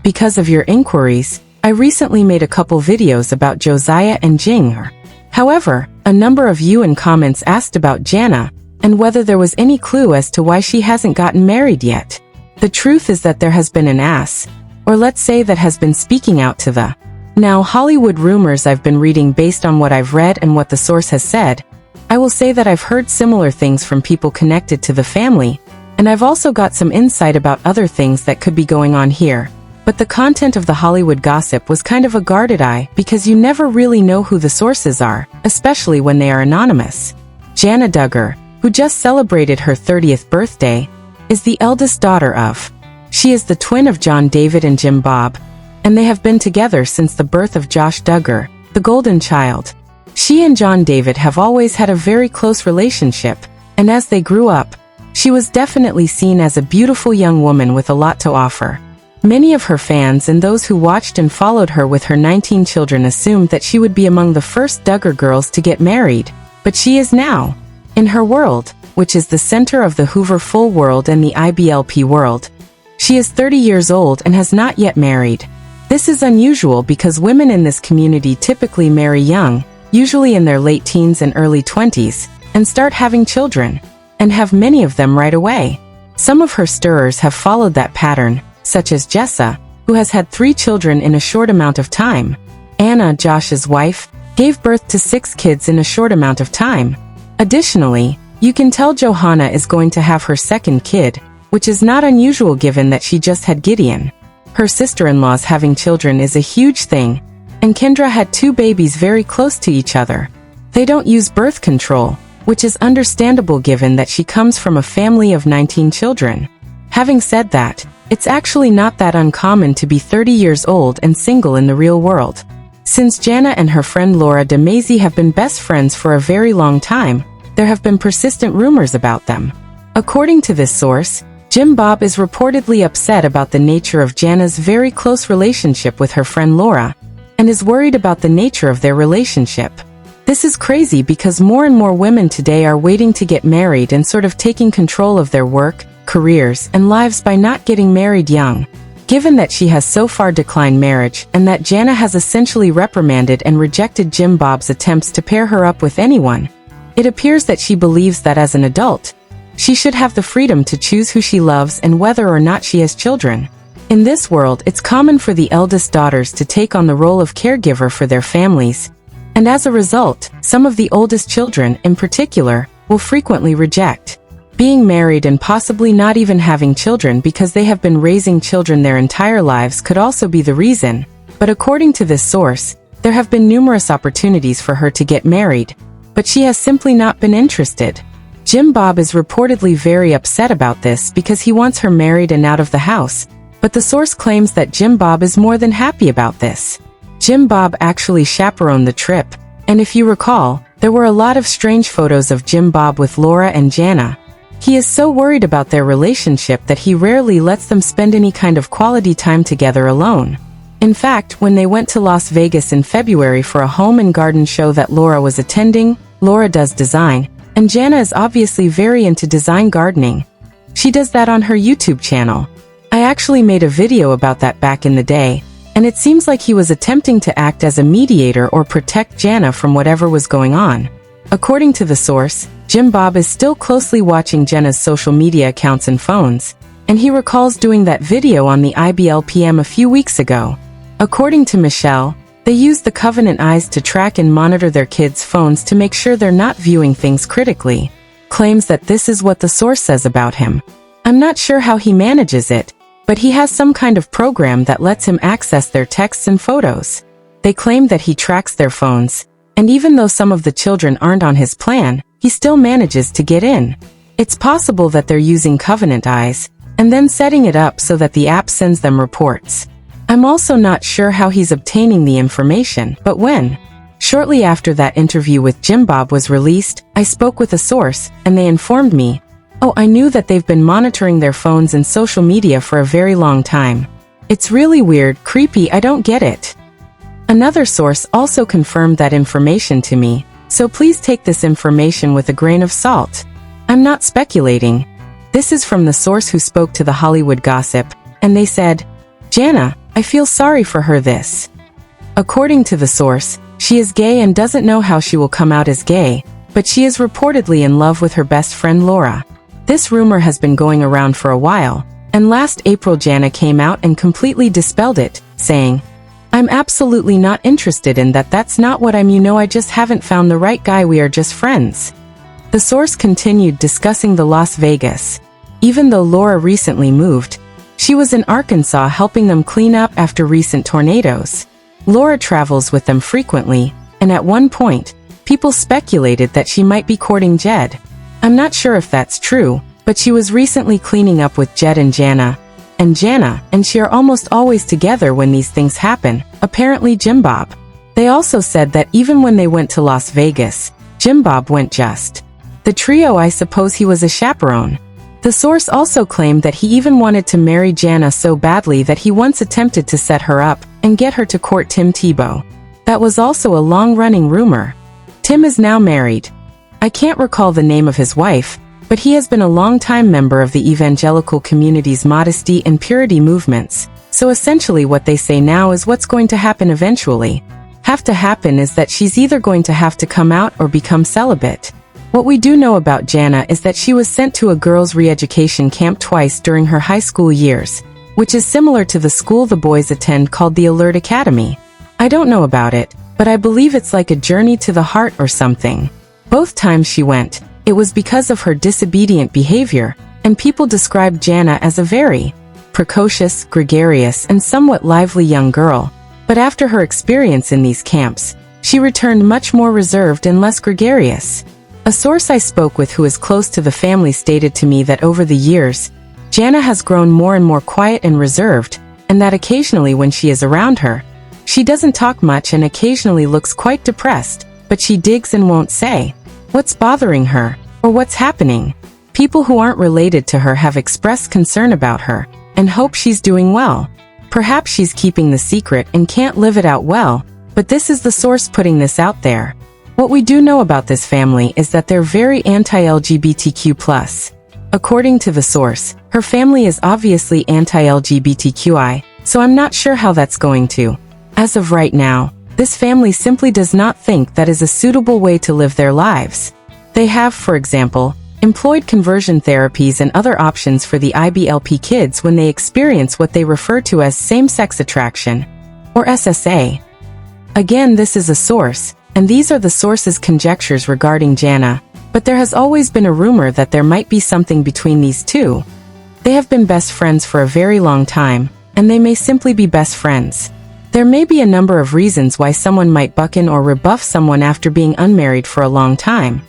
Because of your inquiries, I recently made a couple videos about Josiah and Jinger. However, a number of you in comments asked about Jana, and whether there was any clue as to why she hasn't gotten married yet. The truth is that there has been an ass, or let's say that has been speaking out to the now Hollywood rumors I've been reading based on what I've read and what the source has said. I will say that I've heard similar things from people connected to the family, and I've also got some insight about other things that could be going on here. But the content of the Hollywood gossip was kind of a guarded eye because you never really know who the sources are, especially when they are anonymous. Jana Duggar, who just celebrated her 30th birthday, is the eldest daughter of. She is the twin of John David and Jim Bob, and they have been together since the birth of Josh Duggar, the golden child. She and John David have always had a very close relationship, and as they grew up, she was definitely seen as a beautiful young woman with a lot to offer. Many of her fans and those who watched and followed her with her 19 children assumed that she would be among the first Duggar girls to get married, but she is now. In her world, which is the center of the Hoover Full world and the IBLP world, she is 30 years old and has not yet married. This is unusual because women in this community typically marry young, usually in their late teens and early 20s, and start having children, and have many of them right away. Some of her stirrers have followed that pattern, such as Jessa, who has had 3 children in a short amount of time. Anna, Josh's wife, gave birth to 6 kids in a short amount of time. Additionally, you can tell Johanna is going to have her second kid, which is not unusual given that she just had Gideon. Her sister-in-law's having children is a huge thing, and Kendra had 2 babies very close to each other. They don't use birth control, which is understandable given that she comes from a family of 19 children. Having said that, it's actually not that uncommon to be 30 years old and single in the real world. Since Jana and her friend Laura DeMazy have been best friends for a very long time, there have been persistent rumors about them. According to this source, Jim Bob is reportedly upset about the nature of Jana's very close relationship with her friend Laura, and is worried about the nature of their relationship. This is crazy because more and more women today are waiting to get married and sort of taking control of their work, careers, and lives by not getting married young. Given that she has so far declined marriage and that Jana has essentially reprimanded and rejected Jim Bob's attempts to pair her up with anyone, it appears that she believes that as an adult, she should have the freedom to choose who she loves and whether or not she has children. In this world, it's common for the eldest daughters to take on the role of caregiver for their families, and as a result, some of the oldest children, in particular, will frequently reject being married and possibly not even having children because they have been raising children their entire lives could also be the reason, but according to this source, there have been numerous opportunities for her to get married, but she has simply not been interested. Jim Bob is reportedly very upset about this because he wants her married and out of the house, but the source claims that Jim Bob is more than happy about this. Jim Bob actually chaperoned the trip, and if you recall, there were a lot of strange photos of Jim Bob with Laura and Jana. He is so worried about their relationship that he rarely lets them spend any kind of quality time together alone. In fact, when they went to Las Vegas in February for a home and garden show that Laura was attending, Laura does design, and Jana is obviously very into design gardening. She does that on her YouTube channel. I actually made a video about that back in the day, and it seems like he was attempting to act as a mediator or protect Jana from whatever was going on. According to the source, Jim Bob is still closely watching Jana's social media accounts and phones, and he recalls doing that video on the IBLPM a few weeks ago. According to Michelle, they use the Covenant eyes to track and monitor their kids' phones to make sure they're not viewing things critically. Claims that this is what the source says about him. I'm not sure how he manages it, but he has some kind of program that lets him access their texts and photos. They claim that he tracks their phones, and even though some of the children aren't on his plan, he still manages to get in. It's possible that they're using Covenant eyes, and then setting it up so that the app sends them reports. I'm also not sure how he's obtaining the information, but when? Shortly after that interview with Jim Bob was released, I spoke with a source, and they informed me, "Oh, I knew that they've been monitoring their phones and social media for a very long time. It's really weird, creepy, I don't get it." Another source also confirmed that information to me, so please take this information with a grain of salt. I'm not speculating. This is from the source who spoke to the Hollywood gossip, and they said, "Jana, I feel sorry for her this. According to the source, she is gay and doesn't know how she will come out as gay, but she is reportedly in love with her best friend Laura. This rumor has been going around for a while, and last April Jana came out and completely dispelled it, saying, "I'm absolutely not interested in that, that's not what I just haven't found the right guy, we are just friends." The source continued discussing the Las Vegas. Even though Laura recently moved, she was in Arkansas helping them clean up after recent tornadoes. Laura travels with them frequently, and at one point, people speculated that she might be courting Jed. I'm not sure if that's true, but she was recently cleaning up with Jed and Jana and she are almost always together when these things happen, apparently Jim Bob. They also said that even when they went to Las Vegas, Jim Bob went just. The trio, I suppose he was a chaperone. The source also claimed that he even wanted to marry Jana so badly that he once attempted to set her up and get her to court Tim Tebow. That was also a long-running rumor. Tim is now married. I can't recall the name of his wife, but he has been a long-time member of the evangelical community's modesty and purity movements, so essentially what they say now is what's going to happen eventually. Have to happen is that she's either going to have to come out or become celibate. What we do know about Jana is that she was sent to a girls' re-education camp twice during her high school years, which is similar to the school the boys attend called the Alert Academy. I don't know about it, but I believe it's like a journey to the heart or something. Both times she went, it was because of her disobedient behavior, and people described Jana as a very precocious, gregarious, and somewhat lively young girl. But after her experience in these camps, she returned much more reserved and less gregarious. A source I spoke with who is close to the family stated to me that over the years, Jana has grown more and more quiet and reserved, and that occasionally when she is around her, she doesn't talk much and occasionally looks quite depressed, but she digs and won't say what's bothering her, or what's happening. People who aren't related to her have expressed concern about her, and hope she's doing well. Perhaps she's keeping the secret and can't live it out well, but this is the source putting this out there. What we do know about this family is that they're very anti-LGBTQ+. According to the source, her family is obviously anti-LGBTQI, so I'm not sure how that's going to. As of right now, this family simply does not think that is a suitable way to live their lives. They have, for example, employed conversion therapies and other options for the IBLP kids when they experience what they refer to as same-sex attraction, or SSA. Again, this is a source, and these are the source's conjectures regarding Jana, but there has always been a rumor that there might be something between these two. They have been best friends for a very long time, and they may simply be best friends. There may be a number of reasons why someone might buck in or rebuff someone after being unmarried for a long time.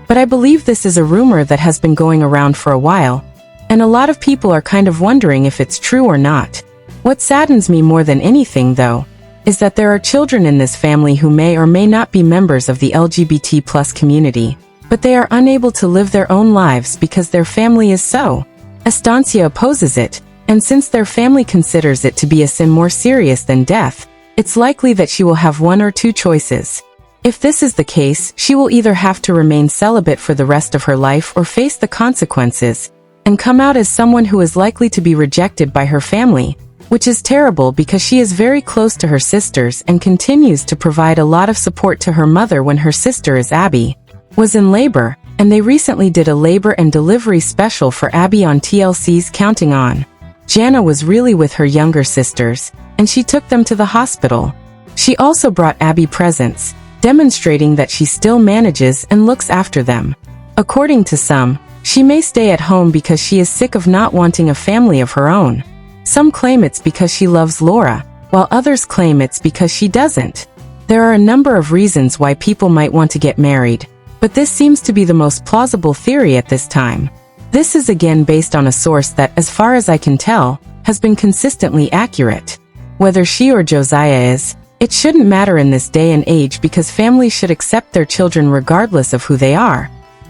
But I believe this is a rumor that has been going around for a while, and a lot of people are kind of wondering if it's true or not. What saddens me more than anything, though, is that there are children in this family who may or may not be members of the LGBT+ community, but they are unable to live their own lives because their family is so. Estancia opposes it, and since their family considers it to be a sin more serious than death, it's likely that she will have one or two choices. If this is the case, she will either have to remain celibate for the rest of her life or face the consequences, and come out as someone who is likely to be rejected by her family, which is terrible because she is very close to her sisters and continues to provide a lot of support to her mother when her sister is Abby, was in labor, and they recently did a labor and delivery special for Abby on TLC's Counting On. Jana was really with her younger sisters, and she took them to the hospital. She also brought Abby presents, demonstrating that she still manages and looks after them. According to some, she may stay at home because she is sick of not wanting a family of her own. Some claim it's because she loves Laura, while others claim it's because she doesn't. There are a number of reasons why people might want to get married, but this seems to be the most plausible theory at this time. This is again based on a source that, as far as I can tell, has been consistently accurate. Whether she or Josiah is, it shouldn't matter in this day and age because families should accept their children regardless of who they are.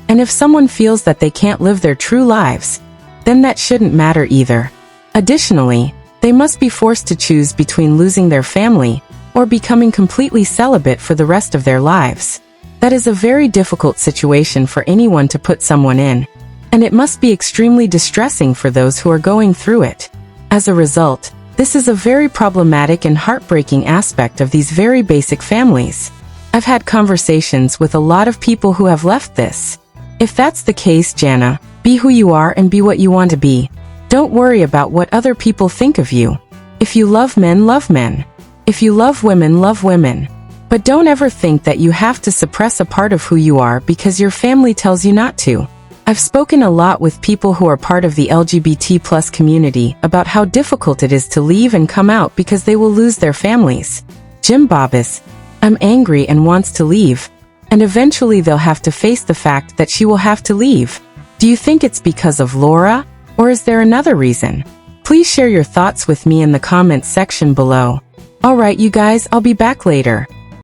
And if someone feels that they can't live their true lives, then that shouldn't matter either. Additionally, they must be forced to choose between losing their family or becoming completely celibate for the rest of their lives. That is a very difficult situation for anyone to put someone in, and it must be extremely distressing for those who are going through it. As a result, This is a very problematic and heartbreaking aspect of these very basic families. I've had conversations with a lot of people who have left this. If that's the case, Jana, be who you are and be what you want to be. Don't worry about what other people think of you. If you love men, love men. If you love women, love women. But don't ever think that you have to suppress a part of who you are because your family tells you not to. I've spoken a lot with people who are part of the LGBT+ community about how difficult it is to leave and come out because they will lose their families. Jim Bobbis, I'm angry and wants to leave. And eventually they'll have to face the fact that she will have to leave. Do you think it's because of Laura? Or is there another reason? Please share your thoughts with me in the comments section below. Alright you guys, I'll be back later.